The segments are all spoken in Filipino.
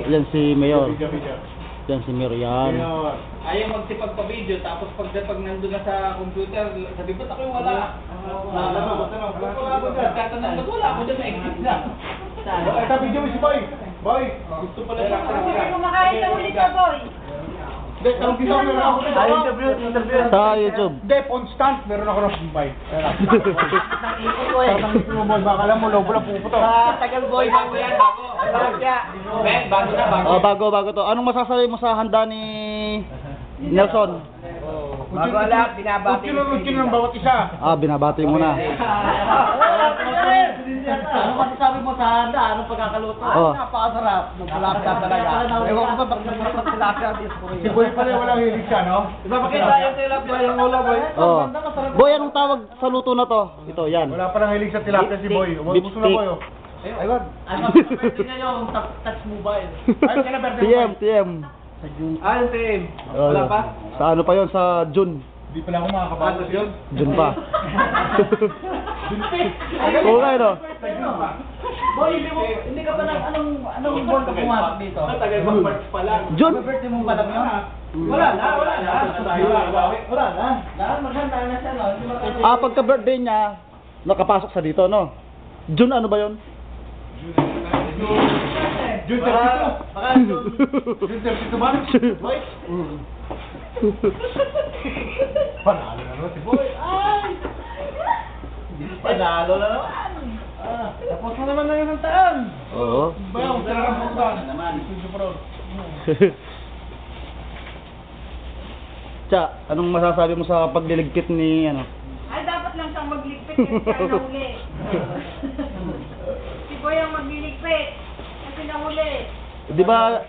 Yan si Mayor. Yan si Mayor yan. Ayaw magsipagpa-video, tapos pag nandun na sa computer, sabi ba't ako'y wala? Wala ako dyan. Tatanong, ba't wala ako dyan? Na-exit na. Ay, sabi niyo si Boy. Boy. Gusto pala sa Kasi kumakain na ulit ka, boy. Tanong kita meron ako. interview. Sa YouTube. Dep on stand, meron ako ng Bombay. Tatang ipin mo, Boy. Baka alam mo, lobo lang puputo. Tagal boy, bago yan, bago. Ben, bago na, bago. Oh, bago to. Anong masasabi mo sa handa ni Nelson? Bago alam, binabati. Utkin ng bawat isa. Ah, binabati mo na. Ano masasabi mo sa handa? Anong pagkakaluto? Oh. Napakasarap. Magpalapsa talaga. Ewan ko ba pag nagpapalapsa dito ko Si Boy pala walang hilig siya, no? Ipapakita yung tilapia yung ulo, boy. Oh. Boy, anong tawag sa luto na to? Ito, yan. Wala pa nang hilig sa tilapia si Boy. Gusto na Boy, oh. Ayun. Ano, pwede na yung touch mobile. Ay, kaya na birthday mo, Boy. TM. Yung team. Oh, Wala pa? Sa ano pa yon sa June. Hindi pala ako makakabatos yun. June pa. Oo nga, no? Boy, hindi ka pa anong buwan ka pumasok dito? Tagal ba March pa lang? June? Birthday mo pa lang yun? Wala na. Wala na. Dahil maghanda na siya, no? Ah, pagka-birthday niya, nakapasok sa dito, no? June ano ba yon? June 32. Baka June. June 32 ba? Boy? Panalo na naman si Boy. Ay! Panalo na naman. Tapos na naman na yung taon. Oo. Bayaw, talagang punta. Tsa, anong masasabi mo sa pagliligpit ni, ano? Ay, dapat lang siyang magligpit kasi siya nahuli. Si boy ang magliligpit kasi nahuli. Di ba,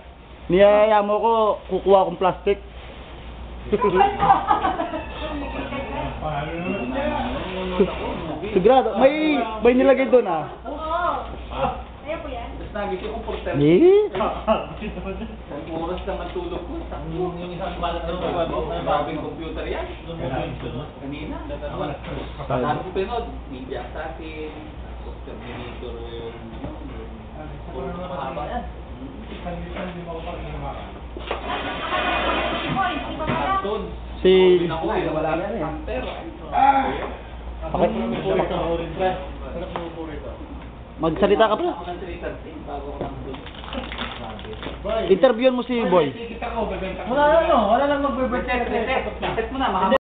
niyaya mo ko, kukuha akong plastic? Sigurado, may nilagay doon ah. Oo. Ayaw po yan. Tapos nagising ko por Eh? Isang oras lang ang tulog ko. Yung isang balat ng babing computer yan. Kanina. Sabi ko pinod, media sa akin. Tapos Terminator yung mahaba yan. Boy, di ba pala? Cartoon. Si... Ako, wala na yan. Hunter. Magsalita ka pala. Ako ng 313 bago ako nandun. Interviewin mo si Boy. Wala lang, no? Wala lang mag-birthday. Set mo na,